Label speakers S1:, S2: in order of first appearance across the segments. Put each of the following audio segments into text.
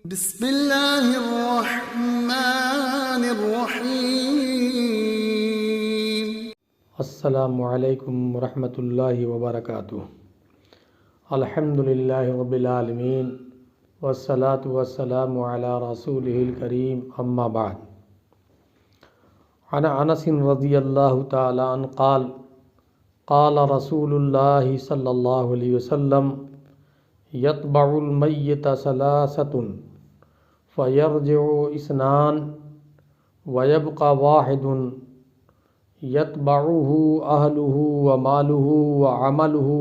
S1: बिस्मिल्लाहिर्रहमानिर्रहीम।
S2: अस्सलामु अलैकुम वरहमतुल्लाहि वबरकातुहू। अल्हम्दुलिल्लाहि रब्बिल आलमीन वस्सलातु वस्सलामु अला रसूलिहिल करीम अम्मा बाद। अन अनस रज़ियल्लाहु तआला अन्हु क़ाल क़ाल रसूलुल्लाहि सल्लल्लाहु अलैहि वसल्लम यत्बउल मय्यित सलासतुन फ़यरजिउ इस्नान वयब्क़ा वाहिदुन यत्बउहु अहलुहु व मालुहु व अमलुहु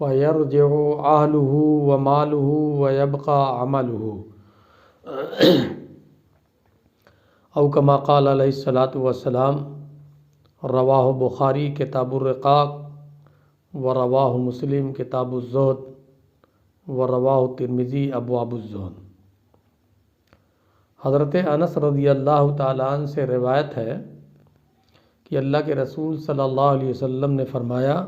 S2: फ़यरजिउ अहलुहु व मालुहु व यब्क़ा अमलुहु औ कमा क़ाल अलैहिस्सलातु वस्सलाम। रवाहु बुखारी किताबुर रिक़ाक़ व रवाहु मुस्लिम किताबुज़ ज़ुहद व रवाहु तिर्मिज़ी अब्वाबुज़ ज़ुहद। हज़रत अनस रज़ियल्लाहु ताला अन्हु से रिवायत है कि अल्लाह के रसूल सल्लल्लाहु अलैहि वसल्लम ने फरमाया,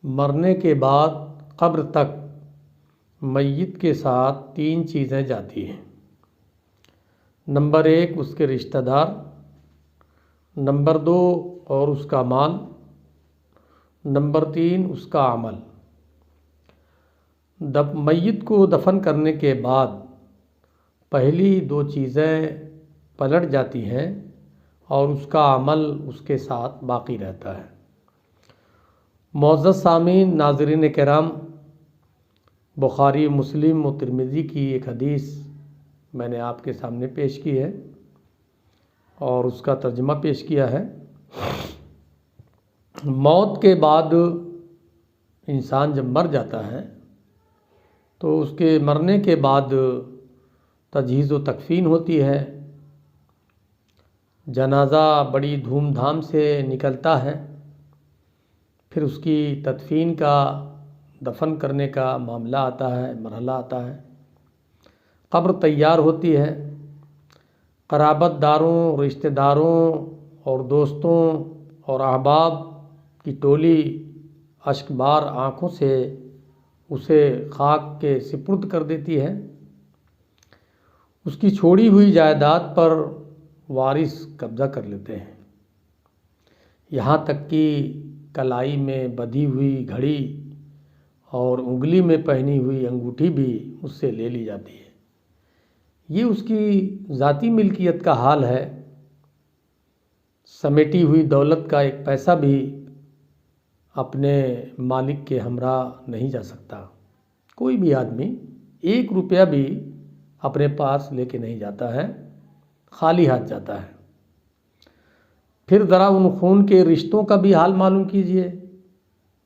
S2: मरने के बाद कब्र तक मय्यत के साथ 3 चीज़ें जाती हैं। नंबर 1 उसके रिश्तेदार, नंबर 2 और उसका माल, नंबर 3 उसका अमल। मय्यत को दफन करने के बाद पहली 2 चीज़ें पलट जाती हैं और उसका अमल उसके साथ बाकी रहता है। मुअज़्ज़ज़ सामीन नाज़रीन किराम, बुखारी मुस्लिम और तिर्मिज़ी की एक हदीस मैंने आपके सामने पेश की है और उसका तर्जुमा पेश किया है। मौत के बाद इंसान जब मर जाता है तो उसके मरने के बाद तजहीज़ व तकफ़ीन होती है। जनाज़ा बड़ी धूमधाम से निकलता है, फिर उसकी तदफ़ीन का, दफन करने का मामला आता है, मरहला आता है। कब्र तैयार होती है। क़राबतदारों, रिश्तेदारों और दोस्तों और अहबाब की टोली अश्कबार आँखों से उसे खाक के सिपुर्द कर देती है। उसकी छोड़ी हुई जायदाद पर वारिस कब्ज़ा कर लेते हैं। यहाँ तक कि कलाई में बंधी हुई घड़ी और उंगली में पहनी हुई अंगूठी भी उससे ले ली जाती है। ये उसकी ज़ाती मिल्कियत का हाल है। समेटी हुई दौलत का एक पैसा भी अपने मालिक के हमरा नहीं जा सकता। कोई भी आदमी 1 रुपया भी अपने पास लेके नहीं जाता है, खाली हाथ जाता है। फिर ज़रा उन खून के रिश्तों का भी हाल मालूम कीजिए,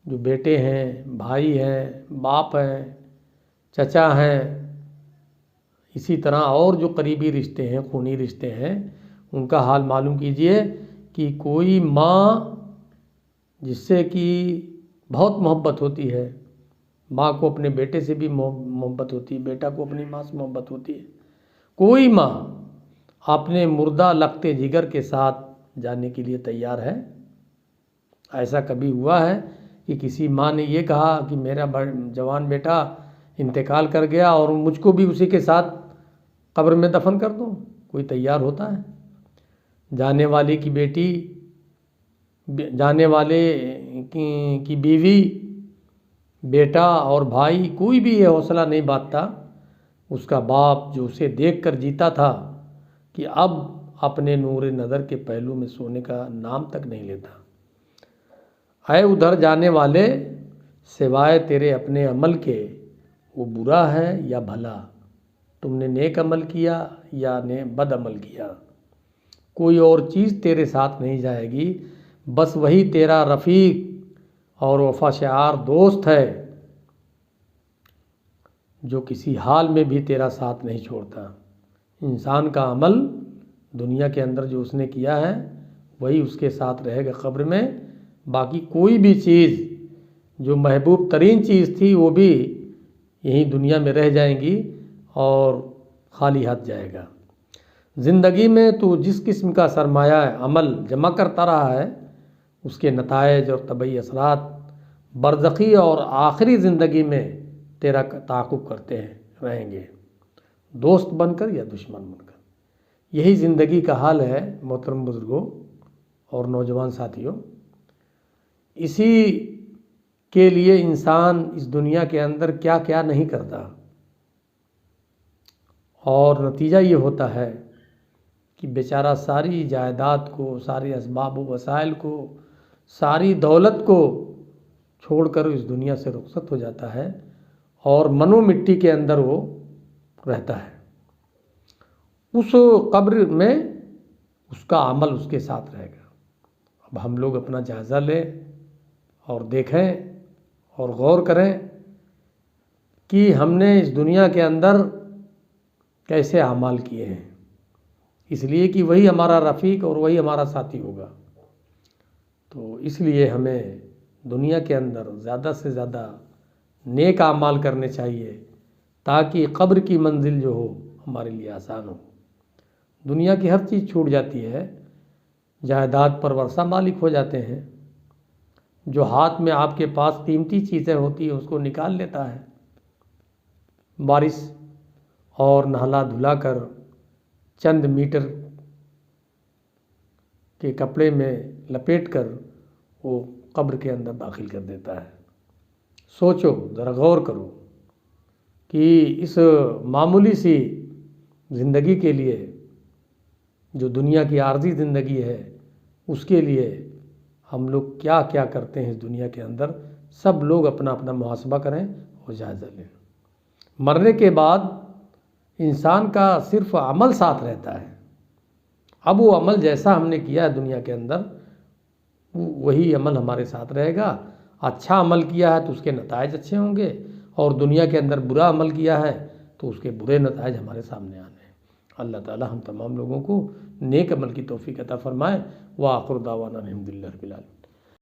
S2: जो बेटे हैं, भाई हैं, बाप हैं, चचा हैं, इसी तरह और जो करीबी रिश्ते हैं, खूनी रिश्ते हैं, उनका हाल मालूम कीजिए कि कोई माँ जिससे कि बहुत मोहब्बत होती है, माँ को अपने बेटे से भी मोहब्बत होती है, बेटा को अपनी माँ से मोहब्बत होती है, कोई माँ अपने मुर्दा लगते जिगर के साथ जाने के लिए तैयार है? ऐसा कभी हुआ है कि किसी माँ ने ये कहा कि मेरा जवान बेटा इंतकाल कर गया और मुझको भी उसी के साथ कब्र में दफन कर दो? कोई तैयार होता है? जाने वाले की बेटी, जाने वाले की बीवी, बेटा और भाई, कोई भी ये हौसला नहीं बांटता। उसका बाप जो उसे देखकर जीता था कि अब अपने नूरे नज़र के पहलू में सोने का नाम तक नहीं लेता। है उधर जाने वाले, सिवाय तेरे अपने अमल के, वो बुरा है या भला, तुमने नेक अमल किया या ने बद अमल किया, कोई और चीज़ तेरे साथ नहीं जाएगी। बस वही तेरा रफ़ीक और वफ़ाशार दोस्त है जो किसी हाल में भी तेरा साथ नहीं छोड़ता। इंसान का अमल दुनिया के अंदर जो उसने किया है वही उसके साथ रहेगा कब्र में। बाकी कोई भी चीज़ जो महबूब तरीन चीज़ थी वो भी यहीं दुनिया में रह जाएंगी और खाली हाथ जाएगा। ज़िंदगी में तो जिस किस्म का सरमाया अमल जमा करता रहा है, उसके नताइज और तबई असरात बरज़खी और आखिरी ज़िंदगी में तेरा ताक़ुब करते हैं रहेंगे। दोस्त बनकर या दुश्मन बनकर। यही ज़िंदगी का हाल है मोहतरम बुज़ुर्गों और नौजवान साथियों। इसी के लिए इंसान इस दुनिया के अंदर क्या क्या नहीं करता, और नतीजा ये होता है कि बेचारा सारी जायदाद को, सारी असबाब व वसाइल को, सारी दौलत को छोड़कर इस दुनिया से रुखसत हो जाता है और मनो मिट्टी के अंदर वो रहता है। उस कब्र में उसका अमल उसके साथ रहेगा। अब हम लोग अपना जायज़ा लें और देखें और गौर करें कि हमने इस दुनिया के अंदर कैसे अमाल किए हैं, इसलिए कि वही हमारा रफ़ीक और वही हमारा साथी होगा। तो इसलिए हमें दुनिया के अंदर ज़्यादा से ज़्यादा नेक अमाल करने चाहिए ताकि कब्र की मंजिल जो हो हमारे लिए आसान हो। दुनिया की हर चीज़ छूट जाती है, जायदाद पर वर्षा मालिक हो जाते हैं, जो हाथ में आपके पास कीमती चीज़ें होती हैं उसको निकाल लेता है बारिश, और नहला धुला कर चंद मीटर के कपड़े में लपेट कर वो कब्र के अंदर दाखिल कर देता है। सोचो, ज़रा गौर करो कि इस मामूली सी ज़िंदगी के लिए, जो दुनिया की आर्जी ज़िंदगी है, उसके लिए हम लोग क्या क्या करते हैं इस दुनिया के अंदर। सब लोग अपना अपना मुहासबा करें और जायज़ा लें। मरने के बाद इंसान का सिर्फ अमल साथ रहता है। अब वो अमल जैसा हमने किया है दुनिया के अंदर, वही अमल हमारे साथ रहेगा। अच्छा अमल किया है तो उसके नतायज अच्छे होंगे, और दुनिया के अंदर बुरा अमल किया है तो उसके बुरे नतायज हमारे सामने आने हैं। अल्लाह ताला हम तमाम लोगों को नेक अमल की तौफीक अता फरमाए। व आखिर दावाना अल्हम्दुलिल्लाह रब्बिल आलमीन।